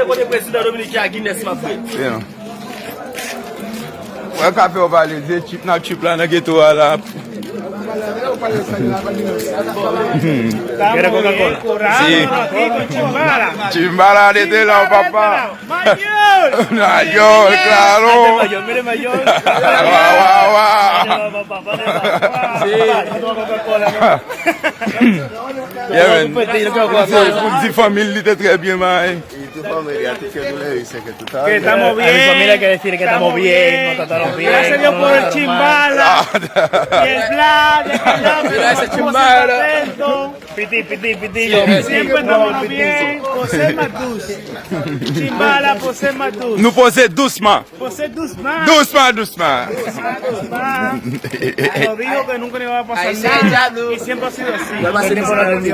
te vote président dominicain à Guinness, ma frère. Yeah. Well, café au Valais, c'est cheap, not cheap là, ghetto là. ¿Quiere Coca-Cola? Sí. Aquí con Chimbala. Chimbala de la papá. ¡Mayor! Mayor, claro. Mayor, mire mayor. Wow, Sí. Coca-Cola. Yeah, man. Pour la famille, était très bien, man. Que estamos bien. A mi familia hay que decir que estamos bien, nos trataron bien. Gracias a Dios por el Chimbala. Y el plan de Gracias, Chimbala. Piti. Siempre estamos bien. José Matus. Chimbala, José Matus. Nous posons doucement. José Duzman. Doucement. Nos dijo que nunca le iba a pasar nada. Y siempre ha sido así.